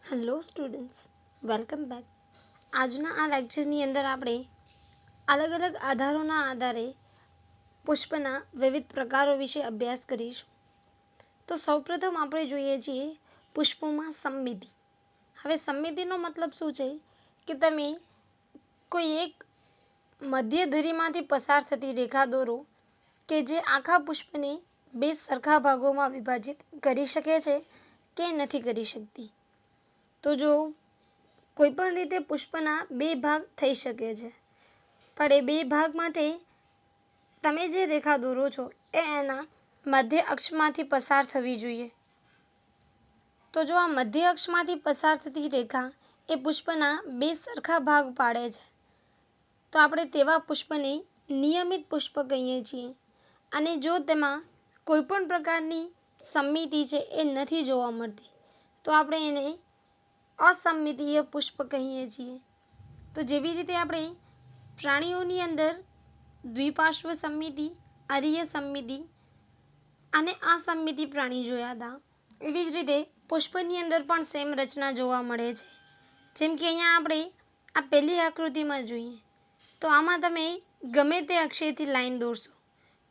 Hello students, welcome back. આજના આ લેક્ચરની અંદર આપણે અલગ અલગ આધારોના આધારે પુષ્પના વિવિધ પ્રકારો વિશે અભ્યાસ કરીશું. તો સૌપ્રથમ આપણે જોઈએ છીએ પુષ્પોમાં સમમિતિ. હવે સમમિતિનો મતલબ શું છે કે તમે કોઈ એક મધ્ય ધરીમાંથી પસાર થતી રેખા દોરો કે જે આખા પુષ્પને બે સરખા ભાગોમાં વિભાજિત કરી શકે છે કે નથી કરી શકતી. તો જો કોઈપણ રીતે પુષ્પના બે ભાગ થઈ શકે છે, પણ એ બે ભાગ માટે તમે જે રેખા દોરો છો એ એના મધ્ય અક્ષમાંથી પસાર થવી જોઈએ. તો જો આ મધ્ય અક્ષમાંથી પસાર થતી રેખા એ પુષ્પના બે સરખા ભાગ પાડે છે તો આપણે તેવા પુષ્પને નિયમિત પુષ્પ કહીએ છીએ. અને જો તેમાં કોઈપણ પ્રકારની સમમિતિ છે એ નથી જોવા મળતી તો આપણે એને અસમમિતીય પુષ્પ કહીએ છીએ. તો જેવી રીતે આપણે પ્રાણીઓની અંદર દ્વિપાર્શ્વ સમમિતિ, અરીય સમમિતિ અને અસમમિતિ પ્રાણી જોયા હતા, એવી જ રીતે પુષ્પની અંદર પણ સેમ રચના જોવા મળે છે. જેમ કે અહીંયા આપણે આ પહેલી આકૃતિમાં જોઈએ તો આમાં તમે ગમે તે અક્ષયથી લાઈન દોરશો,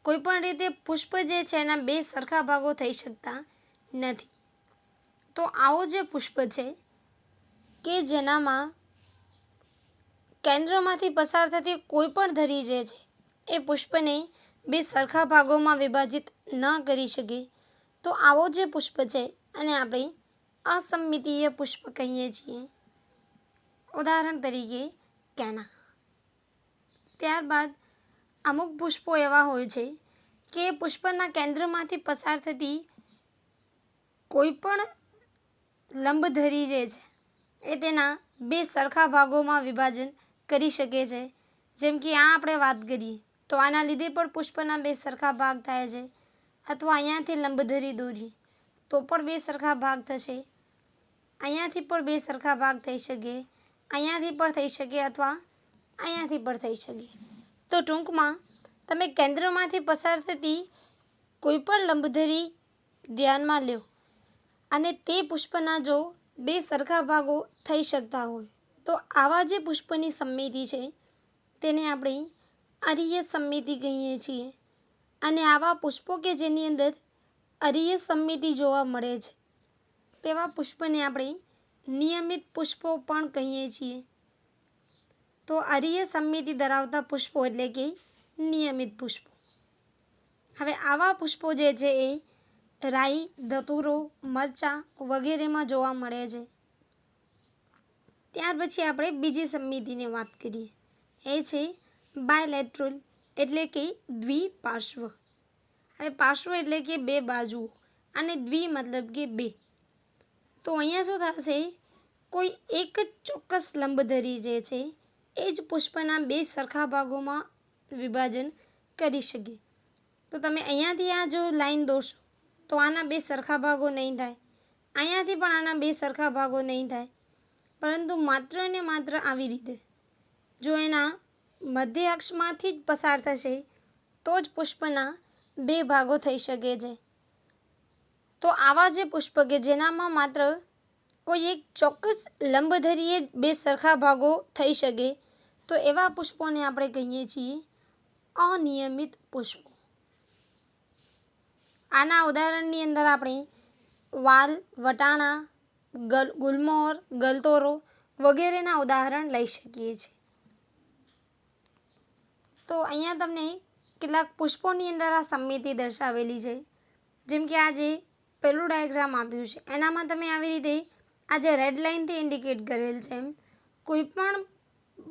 કોઈપણ રીતે પુષ્પ જે છે એના બે સરખા ભાગો થઈ શકતા નથી. તો આવો જે પુષ્પ છે કે જેનામાં કેન્દ્રમાંથી પસાર થતી કોઈ પણ ધરી જે છે એ પુષ્પને બે સરખા ભાગોમાં વિભાજિત ન કરી શકે, તો આવો જે પુષ્પ છે અને આપણે અસમમિતીય પુષ્પ કહીએ છીએ. ઉદાહરણ તરીકે કેના. ત્યારબાદ અમુક પુષ્પો એવા હોય છે કે પુષ્પના કેન્દ્રમાંથી પસાર થતી કોઈ પણ લંબધરી જે છે એ તેના બે સરખા ભાગોમાં વિભાજન કરી શકે છે. જેમ કે આ આપણે વાત કરીએ તો આના લીધે પણ પુષ્પના બે સરખા ભાગ થાય છે, અથવા અહીંયાથી લંબધરી દોરીએ તો પણ બે સરખા ભાગ થશે, અહીંયાથી પણ બે સરખા ભાગ થઈ શકે, અહીંયાથી પણ થઈ શકે અથવા અહીંયાથી પણ થઈ શકે. તો ટૂંકમાં તમે કેન્દ્રમાંથી પસાર થતી કોઈ પણ લંબધરી ધ્યાનમાં લો અને તે પુષ્પના જો બે સરખા ભાગો થઈ શકતા હોય તો આવા જે પુષ્પની સમમિતિ છે તેને આપણે અરીય સમમિતિ કહીએ છીએ. અને આવા પુષ્પો કે જેની અંદર અરીય સમમિતિ જોવા મળે છે તેવા પુષ્પને આપણે નિયમિત પુષ્પો પણ કહીએ છીએ. તો અરીય સમમિતિ ધરાવતા પુષ્પો એટલે કે નિયમિત પુષ્પો. હવે આવા પુષ્પો જે છે એ રાઈ, ધતુરો, મરચાં વગેરેમાં જોવા મળે છે. ત્યાર પછી આપણે બીજી સમમિતિની વાત કરીએ, એ છે બાયલેટરલ એટલે કે દ્વિપાર્શ્વ. હવે પાર્શ્વ એટલે કે બે બાજુઓ અને દ્વિ મતલબ કે બે. તો અહીંયા શું થશે, કોઈ એક જ ચોક્કસ લંબધરી જે છે એ જ પુષ્પના બે સરખા ભાગોમાં વિભાજન કરી શકે. તો તમે અહીંયાથી આ જો લાઈન દોરશો તો આના બે સરખા ભાગો નહીં થાય, અહીંયાથી પણ આના બે સરખા ભાગો નહીં થાય, પરંતુ માત્ર ને માત્ર આવી રીતે જો એના મધ્ય અક્ષમાંથી જ પસાર થશે તો જ પુષ્પના બે ભાગો થઈ શકે છે. તો આવા જે પુષ્પ કે જેનામાં માત્ર કોઈ એક ચોક્કસ લંબધરીએ બે સરખા ભાગો થઈ શકે તો એવા પુષ્પોને આપણે કહીએ છીએ અનિયમિત પુષ્પો. આના ઉદાહરણની અંદર આપણે વાલ, વટાણા, ગુલમોહર, ગલતોરો વગેરેના ઉદાહરણ લઈ શકીએ છીએ. તો અહીંયા તમને કેટલાક પુષ્પોની અંદર આ સમમિતિ દર્શાવેલી છે. જેમ કે આ જે પેલું ડાયાગ્રામ આપ્યું છે એનામાં તમે આવી રીતે આ જે રેડ લાઇનથી ઇન્ડિકેટ કરેલ છે કોઈ પણ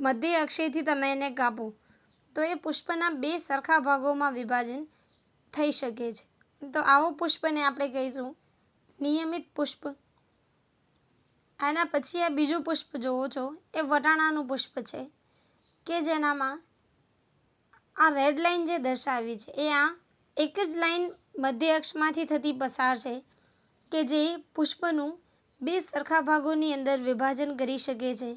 મધ્ય અક્ષયથી તમે એને કાપો તો એ પુષ્પના બે સરખા ભાગોમાં વિભાજન થઈ શકે છે. તો આવો પુષ્પને આપણે કહીશું નિયમિત પુષ્પ. આના પછી આ બીજું પુષ્પ જોવો છો એ વટાણાનું પુષ્પ છે કે જેનામાં આ રેડ લાઇન જે દર્શાવી છે એ આ એક જ લાઇન મધ્ય અક્ષમાંથી થતી પસાર છે કે જે પુષ્પનું બે સરખા ભાગોની અંદર વિભાજન કરી શકે છે.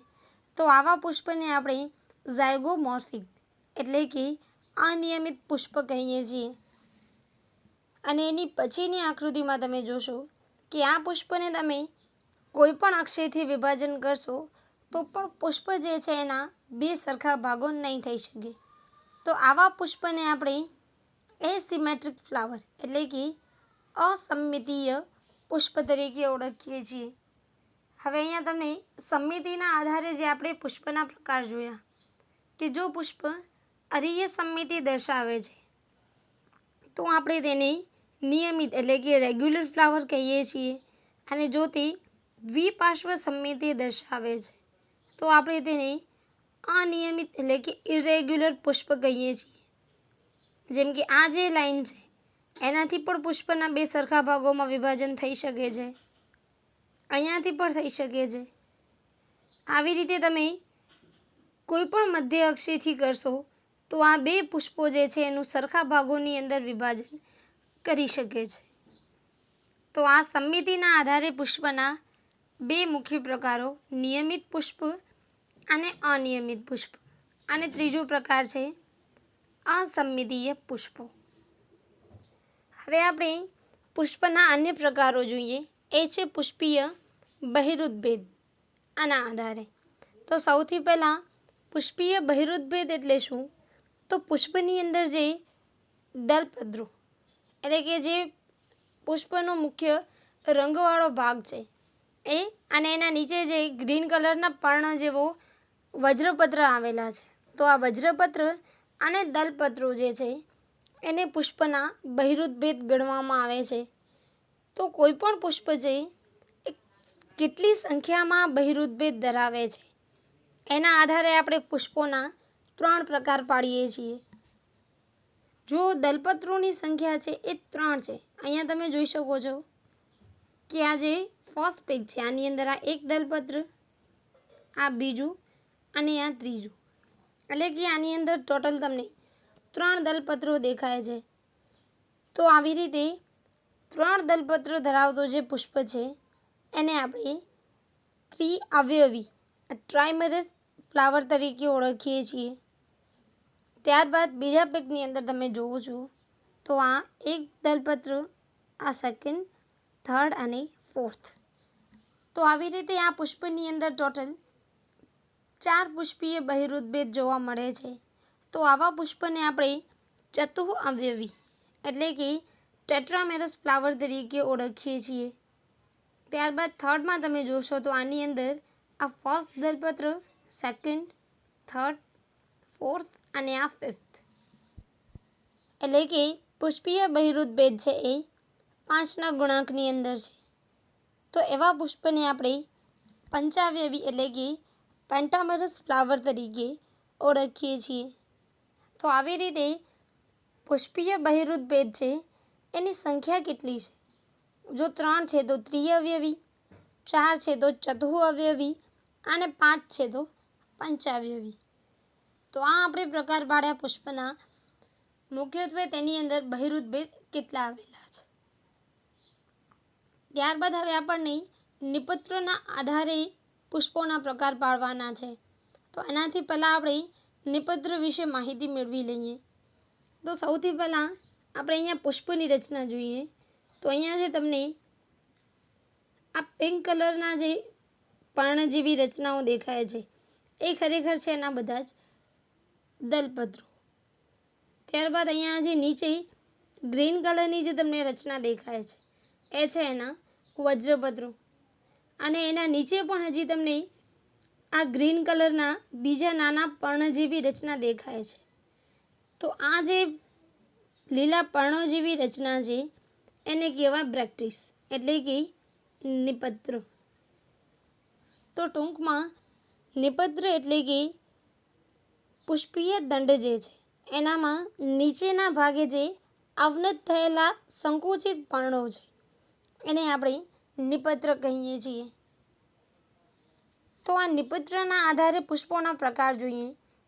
તો આવા પુષ્પને આપણે ઝાયગોમોર્ફિક એટલે કે અનિયમિત પુષ્પ કહીએ છીએ. અને એની પછીની આકૃતિમાં તમે જોશો કે આ પુષ્પને તમે કોઈ પણ અક્ષયથી વિભાજન કરશો તો પણ પુષ્પ જે છે એના બે સરખા ભાગો નહીં થઈ શકે. તો આવા પુષ્પને આપણે એસિમેટ્રિક ફ્લાવર એટલે કે અસમમિતીય પુષ્પ તરીકે ઓળખીએ છીએ. હવે અહીંયા તમને સમમિતિના આધારે જે આપણે પુષ્પના પ્રકાર જોયા કે જો પુષ્પ અરીય સમમિતિ દર્શાવે છે તો આપણે તેને નિયમિત એટલે કે રેગ્યુલર ફ્લાવર કહીએ છીએ, અને જો તે દ્વિપાર્શ્વ સમમિતિ દર્શાવે છે તો આપણે તેને અનિયમિત એટલે કે ઇરેગ્યુલર પુષ્પ કહીએ છીએ. જેમ કે આ જે લાઈન છે એનાથી પણ પુષ્પના બે સરખા ભાગોમાં વિભાજન થઈ શકે છે, અહીંયાથી પણ થઈ શકે છે. આવી રીતે તમે કોઈ પણ મધ્ય અક્ષીથી કરશો તો આ બે પુષ્પો જે છે એનું સરખા ભાગોની અંદર વિભાજન કરી શકે છે. તો આ સમમિતિના આધારે પુષ્પના બે મુખ્ય પ્રકારો નિયમિત પુષ્પ અને અનિયમિત પુષ્પ, અને ત્રીજો પ્રકાર છે અસમમિતીય પુષ્પો. હવે આપણે પુષ્પના અન્ય પ્રકારો જોઈએ, એ છે પુષ્પીય બહિરુદભેદ. આના આધારે તો સૌથી પહેલાં પુષ્પીય બહિરુદભેદ એટલે શું? તો પુષ્પની અંદર જે દલપત્રો એટલે કે જે પુષ્પનો મુખ્ય રંગવાળો ભાગ છે એ, અને એના નીચે જે ગ્રીન કલરના પર્ણ જેવો વજ્રપત્ર આવેલા છે, તો આ વજ્રપત્ર અને દલપત્રો જે છે એને પુષ્પના બહિરુદભેદ ગણવામાં આવે છે. તો કોઈ પણ પુષ્પ છે એ કેટલી સંખ્યામાં બહિરુદભેદ ધરાવે છે એના આધારે આપણે પુષ્પોના 3 પ્રકાર પાડીએ છીએ. જો દલપત્રોની સંખ્યા છે એ 3 છે, અહીંયા તમે જોઈ શકો છો કે આ જે ફર્સ્ટ પેજ છે આની અંદર આ એક દલપત્ર, આ બીજું અને આ ત્રીજું, એટલે કે આની અંદર ટોટલ તમને 3 દલપત્રો દેખાય છે. તો આવી રીતે 3 દલપત્રો ધરાવતો જે પુષ્પ છે એને આપણે ત્રિઅવયવી ટ્રાઇમેરસ ફ્લાવર તરીકે ઓળખીએ છીએ. ત્યારબાદ બીજા પેજની અંદર તમે જોવો છો તો આ એક દલપત્ર, આ સેકન્ડ, થર્ડ અને ફોર્થ. તો આવી રીતે આ પુષ્પની અંદર ટોટલ 4 પુષ્પીય બહિરુદભેદ જોવા મળે છે. તો આવા પુષ્પને આપણે ચતુઃઅવયવી એટલે કે ટેટ્રામેરસ ફ્લાવર તરીકે ઓળખીએ છીએ. ત્યારબાદ થર્ડમાં તમે જોશો તો આની અંદર આ ફર્સ્ટ દલપત્ર, સેકન્ડ, થર્ડ, ફોર્થ અને આ ફિફ્થ, એટલે કે પુષ્પીય બહિરુદભેદ છે એ 5ના ગુણાંકની અંદર છે. તો એવા પુષ્પને આપણે પંચાવયવી એટલે કે પેન્ટામેરસ ફ્લાવર તરીકે ઓળખીએ છીએ. તો આવી રીતે પુષ્પીય બહિરુદભેદ છે એની સંખ્યા કેટલી છે? જો 3 છે તો ત્રિઅવયવી, 4 છે તો ચતુઃઅવયવી અને 5 છે તો પંચાવયવી. તો આ આપણે પ્રકાર પાડ્યા પુષ્પના, મુખ્યત્વે તેની અંદર બહિરુદભેદ કેટલા આવેલા છે. ત્યારબાદ હવે આપણને નિપત્રના આધારે પુષ્પોના પ્રકાર પાડવાના છે. તો એનાથી પહેલાં આપણે નિપત્ર વિશે માહિતી મેળવી લઈએ. તો સૌથી પહેલાં આપણે અહીંયા પુષ્પની રચના જોઈએ. તો અહીંયા જે તમને આ પિંક કલરના જે પર્ણ જેવી રચનાઓ દેખાય છે એ ખરેખર છે એના બધા જ દલપત્રો. ત્યારબાદ અહીંયા જે નીચે ગ્રીન કલરની જે તમને રચના દેખાય છે એ છે એના વજ્રપત્રો, અને એના નીચે પણ હજી તમને આ ગ્રીન કલરના બીજા નાના પર્ણ જેવી રચના દેખાય છે. તો આ જે લીલા પર્ણો જેવી રચના છે એને કહેવાય બ્રેક્ટિસ એટલે કે નિપત્ર. તો ટૂંકમાં નિપત્ર એટલે કે પુષ્પીય દંડ જે છે એનામાં નીચેના ભાગે જે અવનત થયેલા સંકુચિત પર્ણો છે એને આપણે નિપત્ર કહીએ છીએ. તો આ નિપત્રના આધારે પુષ્પોના પ્રકાર જોઈએ.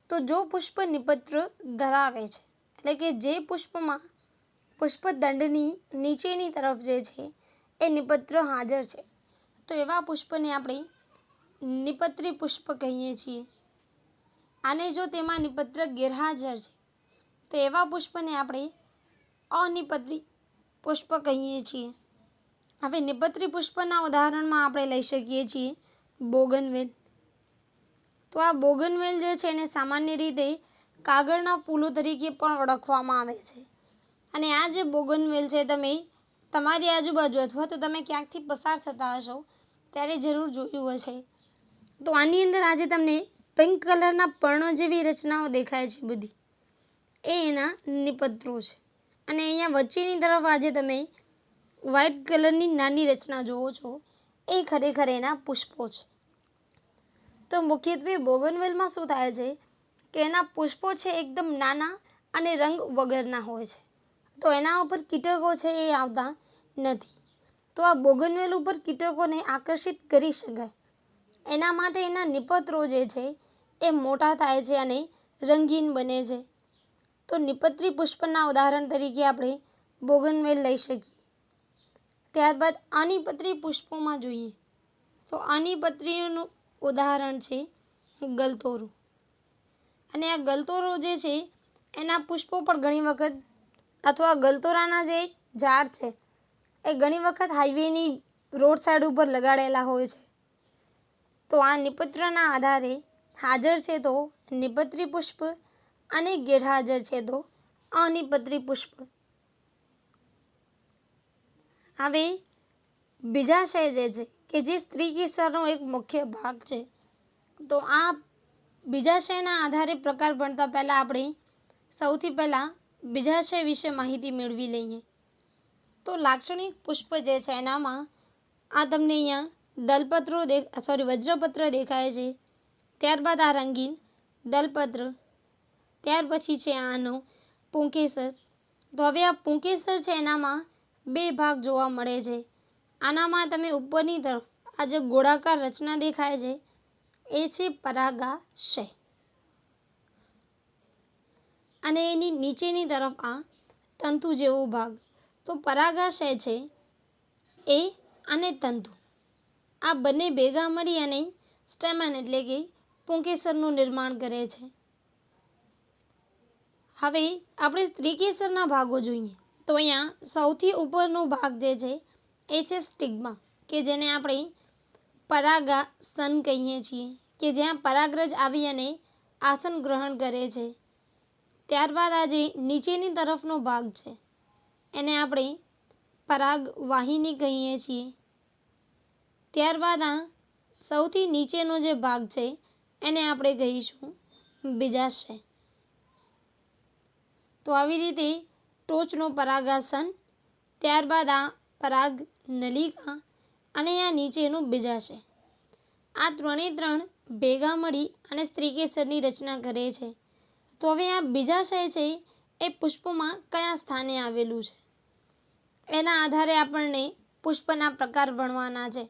તો જો પુષ્પ નિપત્ર ધરાવે છે એટલે કે જે પુષ્પમાં પુષ્પદંડની નીચેની તરફ જે છે એ નિપત્ર હાજર છે તો એવા પુષ્પને આપણે નિપત્રી પુષ્પ કહીએ છીએ. અને જો તેમાં નિપત્ર ગેરહાજર છે તો એવા પુષ્પને આપણે અનિપત્રી પુષ્પ કહીએ છીએ. હવે નિપત્રી પુષ્પના ઉદાહરણમાં આપણે લઈ શકીએ છીએ બોગનવેલ. તો આ બોગનવેલ જે છે એને સામાન્ય રીતે કાગળના ફૂલો તરીકે પણ ઓળખવામાં આવે છે. અને આ જે બોગનવેલ છે તમે તમારી આજુબાજુ અથવા તો તમે ક્યાંકથી પસાર થતા હશો ત્યારે જરૂર જોયું હશે. તો આની અંદર આજે તમને પિંક કલરના પર્ણો જેવી રચનાઓ દેખાય છે બધી, એ એના નિપત્રો છે. અને અહીંયા વચ્ચેની તરફ આજે તમે વ્હાઇટ કલરની નાની રચના જોવો છો, એ ખરેખર એના પુષ્પો છે. તો મુખ્યત્વે બોગનવેલમાં શું થાય છે કે એના પુષ્પો છે એકદમ નાના અને રંગ વગરના હોય છે. તો એના ઉપર કીટકો છે એ આવતા નથી. તો આ બોગનવેલ ઉપર કીટકોને આકર્ષિત કરી શકાય એના માટે એના નિપત્રો જે છે એ મોટા થાય છે અને રંગીન બને છે. તો નિપત્રી પુષ્પના ઉદાહરણ તરીકે આપણે બોગનવેલ લઈ શકીએ. ત્યારબાદ અનિપત્રી પુષ્પોમાં જોઈએ તો અનિપત્રીનું ઉદાહરણ છે ગલતોરો. અને આ ગલતોરો જે છે એના પુષ્પો પણ ઘણી વખત અથવા ગલતોરાના જે ઝાડ છે એ ઘણી વખત હાઈવેની રોડ સાઈડ ઉપર લગાડેલા હોય છે. તો આ નિપત્રના આધારે હાજર છે તો નિપત્રી પુષ્પ અને ગેરહાજર છે તો અનિપત્રી પુષ્પ. હવે બીજાશય જે છે કે જે સ્ત્રી કેસરનો એક મુખ્ય ભાગ છે. તો આ બીજાશયના આધારે પ્રકાર ભણતા પહેલાં આપણે સૌથી પહેલાં બીજાશય વિશે માહિતી મેળવી લઈએ. તો લાક્ષણિક પુષ્પ જે છે એનામાં આ તમને અહીંયા વજ્રપત્ર દેખાય છે. ત્યારબાદ આ રંગીન દલપત્ર, ત્યાર પછી છે આનો પુંકેસર. તો હવે આ પુંકેસર છે એનામાં બે ભાગ જોવા મળે છે. આનામાં તમે ઉપરની તરફ આ જે ગોળાકાર રચના દેખાય છે એ છે પરાગાશય, અને એની નીચેની તરફ આ તંતુ જેવો ભાગ. તો પરાગાશય છે એ અને તંતુ આ બંને ભેગા મળી અને સ્ટેમન એટલે કે પુંકેસરનું નિર્માણ કરે છે. હવે આપણે સ્ત્રીકેસરના ભાગો જોઈએ તો અહીંયા સૌથી ઉપરનો ભાગ જે છે એ છે સ્ટિગ્મા, કે જેને આપણે પરાગાસન કહીએ છીએ, કે જ્યાં પરાગરજ આવી અને આસન ગ્રહણ કરે છે. ત્યારબાદ આ જે નીચેની તરફનો ભાગ છે એને આપણે પરાગવાહિની કહીએ છીએ. ત્યારબાદ આ સૌથી નીચેનો જે ભાગ છે એને આપણે કહીશું બીજાશય. તો આવી રીતે ટોચનો પરાગાસન, ત્યારબાદ આ પરાગ નલિકા અને આ નીચેનું બીજાશય, આ ત્રણ ભેગા મળી અને સ્ત્રીકેસરની રચના કરે છે. તો હવે આ બીજાશય છે એ પુષ્પમાં કયા સ્થાને આવેલું છે એના આધારે આપણને પુષ્પના પ્રકાર ભણવાના છે.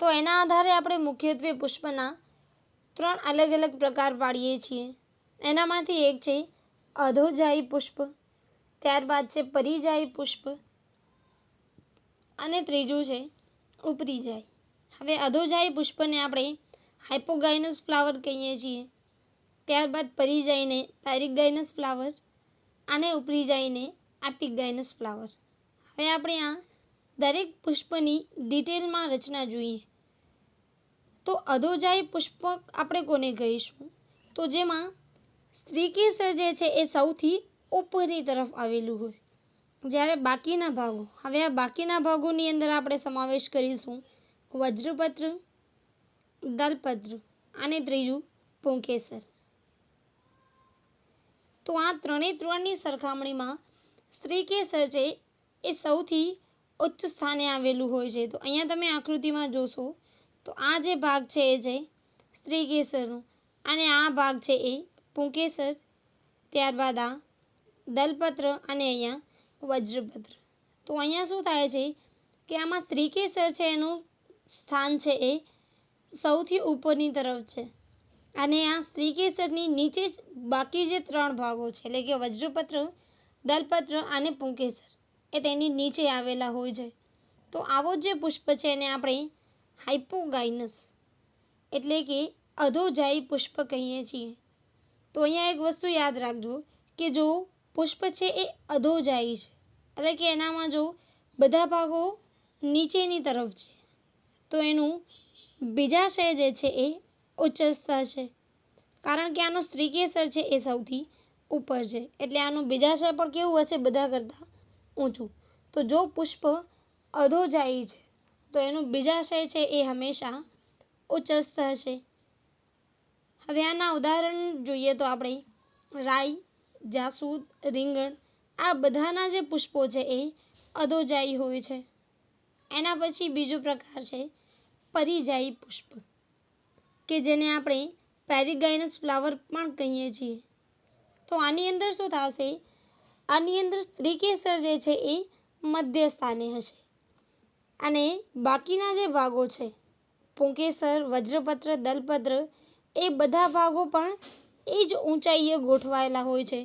તો એના આધારે આપણે મુખ્યત્વે પુષ્પના 3 અલગ અલગ પ્રકાર પાડીએ છીએ. એનામાંથી એક છે અધોજાયી પુષ્પ, ત્યારબાદ છે પરિજાયી પુષ્પ અને ત્રીજું છે ઉપરીજાયી. હવે અધોજાયી પુષ્પને આપણે હાઇપોગાયનસ ફ્લાવર કહીએ છીએ, ત્યારબાદ પરિજાયીને પેરિગાયનસ ફ્લાવર અને ઉપરીજાયીને એપિગાયનસ ફ્લાવર. હવે આપણે આ દરેક પુષ્પની ડિટેલમાં રચના જોઈએ. તો અધોજાયી પુષ્પ આપણે કોને કહીશું, તો જેમાં સ્ત્રીકેસર જે છે એ સૌથી ઉપરની તરફ આવેલું હોય, જ્યારે બાકીના ભાગો, હવે આ બાકીના ભાગોની અંદર આપણે સમાવેશ કરીશું વજ્રપત્ર, દલપત્ર અને ત્રીજું પુંકેસર. તો આ ત્રણની સરખામણીમાં સ્ત્રીકેસર છે એ સૌથી ઉચ્ચ સ્થાને આવેલું હોય છે. તો અહીંયા તમે આકૃતિમાં જોશો તો આ જે ભાગ છે એ છે સ્ત્રીકેસરનો અને આ ભાગ છે એ પુંકેસર, ત્યારબાદ આ દલપત્ર અને અહીંયા વજ્રપત્ર. તો અહીંયા શું થાય છે કે આમાં સ્ત્રીકેસર છે એનું સ્થાન છે એ સૌથી ઉપરની તરફ છે, અને આ સ્ત્રીકેસરની નીચે જ બાકી જે 3 ભાગો છે એટલે કે વજ્રપત્ર, દલપત્ર અને પુંકેસર એ તેની નીચે આવેલા હોય છે. તો આવો જે પુષ્પ છે એને આપણે હાઇપોગાયનસ એટલે કે અધોજાયી પુષ્પ કહીએ છીએ. તો અહીંયા એક વસ્તુ યાદ રાખજો કે જો પુષ્પ છે એ અધોજાયી છે એટલે કે એનામાં જો બધા ભાગો નીચેની તરફ છે તો એનું બીજાશય જે છે એ ઉચ્ચસ્થ હશે, કારણ કે આનો સ્ત્રીકેસર છે એ સૌથી ઉપર છે, એટલે આનું બીજાશય પણ કેવું હશે? બધા કરતાં ઊંચું. તો જો પુષ્પ અધોજાયી છે તો એનું બીજાશય છે એ હંમેશા ઉચ્ચસ્થ હશે. હવે આના ઉદાહરણ જોઈએ તો આપણે રાઈ, જાસૂદ, રીંગણ આ બધાના જે પુષ્પો છે એ અધોજાયી હોય છે. એના પછી બીજો પ્રકાર છે પરિજાયી પુષ્પ, કે જેને આપણે પેરીગાઇનસ ફ્લાવર પણ કહીએ છીએ. તો આની અંદર શું થશે? આની અંદર સ્ત્રીકેસર જે છે એ મધ્ય સ્થાને હશે અને બાકીના જે ભાગો છે પુંકેસર, વજ્રપત્ર, દલપત્ર એ બધા ભાગો પણ એ જ ઊંચાઈએ ગોઠવાયેલા હોય છે.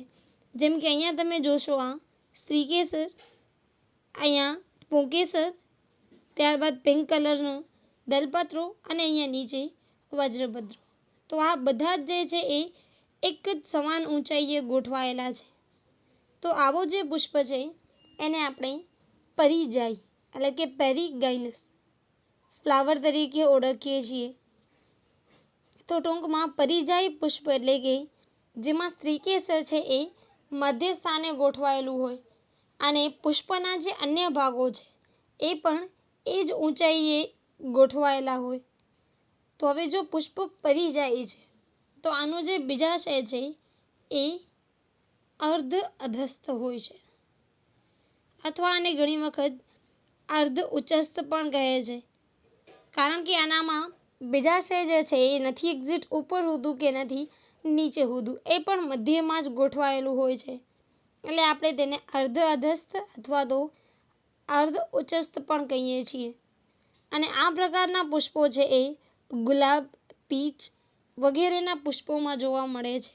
જેમ કે અહીંયા તમે જોશો આ સ્ત્રીકેસર, અહીંયા પુંકેસર, ત્યારબાદ પિંક કલરનું દલપત્રો અને અહીંયા નીચે વજ્રપત્રો. તો આ બધા જ જે છે એ એક જ સમાન ઊંચાઈએ ગોઠવાયેલા છે. તો આવો જે પુષ્પ છે એને આપણે પરિજાયી એટલે કે પેરીગાઇનસ ફ્લાવર તરીકે ઓળખીએ છીએ. તો ટૂંકમાં પરિજાયી પુષ્પ એટલે કે જેમાં સ્ત્રીકેસર છે એ મધ્ય સ્થાને ગોઠવાયેલું હોય અને પુષ્પના જે અન્ય ભાગો છે એ પણ એ જ ઊંચાઈએ ગોઠવાયેલા હોય. તો હવે જો પુષ્પ પરિજાયી છે તો આનું જે બીજાશય છે એ અર્ધ અધસ્થ હોય છે, અથવા આને ઘણી વખત અર્ધ ઉચ્ચસ્થ પણ કહે છે, કારણ કે આનામાં બીજાશય જે છે એ નથી એક્ઝેક્ટ ઉપર હોતું કે નથી નીચે હોતું, એ પણ મધ્યમાં જ ગોઠવાયેલું હોય છે. એટલે આપણે તેને અર્ધ અધસ્થ અથવા તો અર્ધ ઉચ્ચસ્થ પણ કહીએ છીએ. અને આ પ્રકારના પુષ્પો છે એ ગુલાબ, પીચ વગેરેના પુષ્પોમાં જોવા મળે છે.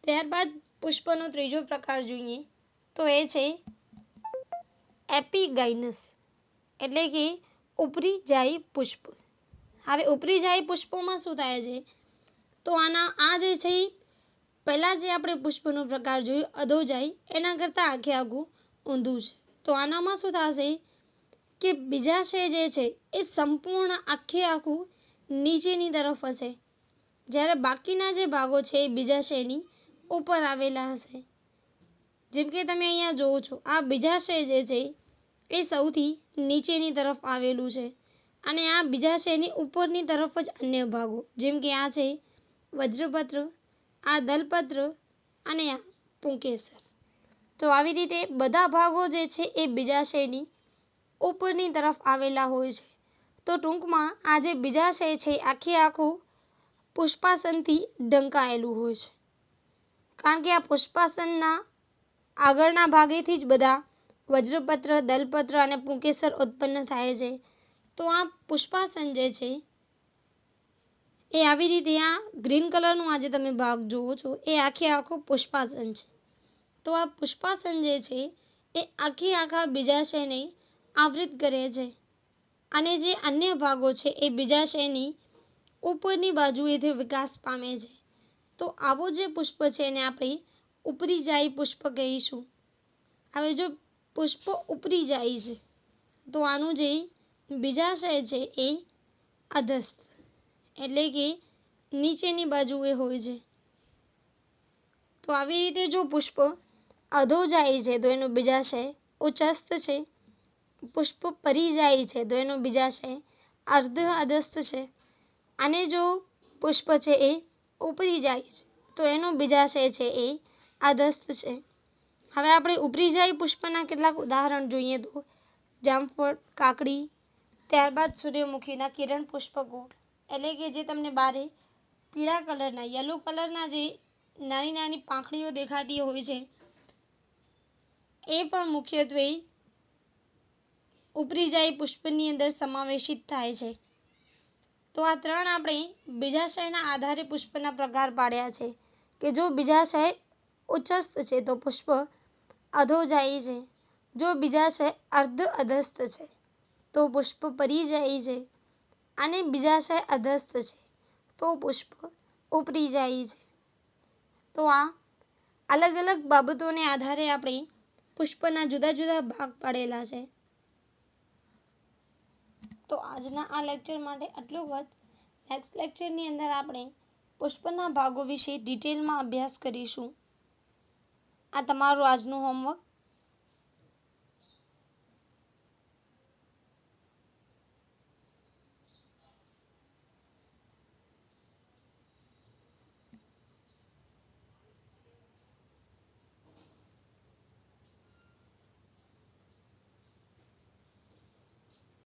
ત્યારબાદ પુષ્પનો ત્રીજો પ્રકાર જોઈએ તો એ છે એપિગાઇનસ એટલે કે ઉપરીજાયી પુષ્પ. હવે ઉપરીજાયી પુષ્પોમાં શું થાય છે? તો આ જે છે પહેલાં જે આપણે પુષ્પનો પ્રકાર જોયું અધોજાયી એના કરતાં આખે આખું ઊંધું છે. તો આનામાં શું થશે કે બીજાશય જે છે એ સંપૂર્ણ આખે આખું નીચેની તરફ હશે, જ્યારે બાકીના જે ભાગો છે એ બીજાશયની ઉપર આવેલા હશે. જેમ કે તમે અહીંયા જોવો છો આ બીજાશય જે છે એ સૌથી નીચેની તરફ આવેલું છે અને આ બીજાશયની ઉપરની તરફ જ અન્ય ભાગો જેમ કે આ છે વજ્રપત્ર, આ દલપત્ર અને આ પુંકેસર. તો આવી રીતે બધા ભાગો જે છે એ બીજાશયની ઉપરની તરફ આવેલા હોય છે. તો ટૂંકમાં આ જે બીજાશય છે આખે આખું પુષ્પાસનથી ઢંકાયેલું હોય છે, કારણ કે આ પુષ્પાસનના આગળના ભાગેથી જ બધા વજ્રપત્ર, દલપત્ર અને પુંકેસર ઉત્પન્ન થાય છે. તો આ પુષ્પાસન જે છે એ આવી રીતે આ ગ્રીન કલરનું આજે તમે ભાગ જુઓ છો એ આખે આખું પુષ્પાસન છે. તો આ પુષ્પાસન જે છે એ આખે આખા બીજાશયને આવૃત કરે છે અને જે અન્ય ભાગો છે એ બીજાશયની ઉપરની બાજુએથી વિકાસ પામે છે. તો આવો જે પુષ્પ છે એને આપણે ઉપરીજાયી પુષ્પ કહીશું. હવે જો પુષ્પ ઉપરીજાયી છે તો આનું જે બીજાશય છે એ અધસ્થ એટલે કે નીચેની બાજુએ હોય છે. તો આવી રીતે જો પુષ્પ અધોજાયી છે તો એનું બીજાશય ઉચ્ચસ્થ છે, પુષ્પ પરિજાયી છે તો એનું બીજાશય અર્ધ અધસ્થ છે અને જો પુષ્પ છે એ ઉપરીજાયી છે તો એનું બીજાશય છે એ અધસ્થ છે. હવે આપણે ઉપરીજાયી પુષ્પના કેટલાક ઉદાહરણ જોઈએ તો જામફળ, કાકડી, ત્યારબાદ સૂર્યમુખીના કિરણ પુષ્પકો એટલે કે જે તમને બારે પીળા કલરના યલો કલરના જે નાની નાની પાંખડીઓ દેખાતી હોય છે એ પણ મુખ્યત્વે ઉપરીજાયી પુષ્પની અંદર સમાવેશિત થાય છે. તો આ ત્રણ આપણે બીજાશયના આધારે પુષ્પના પ્રકાર પાડ્યા છે કે જો બીજાશય ઉચ્ચસ્થ છે તો પુષ્પ અધોજાયી છે, જો બીજાશય અર્ધ અધસ્થ છે તો પુષ્પ પરિજાયી છે અને બીજાશય અધસ્થ છે તો પુષ્પ ઉપરીજાયી છે. તો આ અલગ અલગ બાબતોને આધારે આપણે પુષ્પના જુદા જુદા ભાગ પાડેલા છે. તો આજના આ લેક્ચર માટે આટલું જ. નેક્સ્ટ લેક્ચરની અંદર આપણે પુષ્પના ભાગો વિશે ડિટેલમાં અભ્યાસ કરીશું. આ તમારું આજનું હોમવર્ક.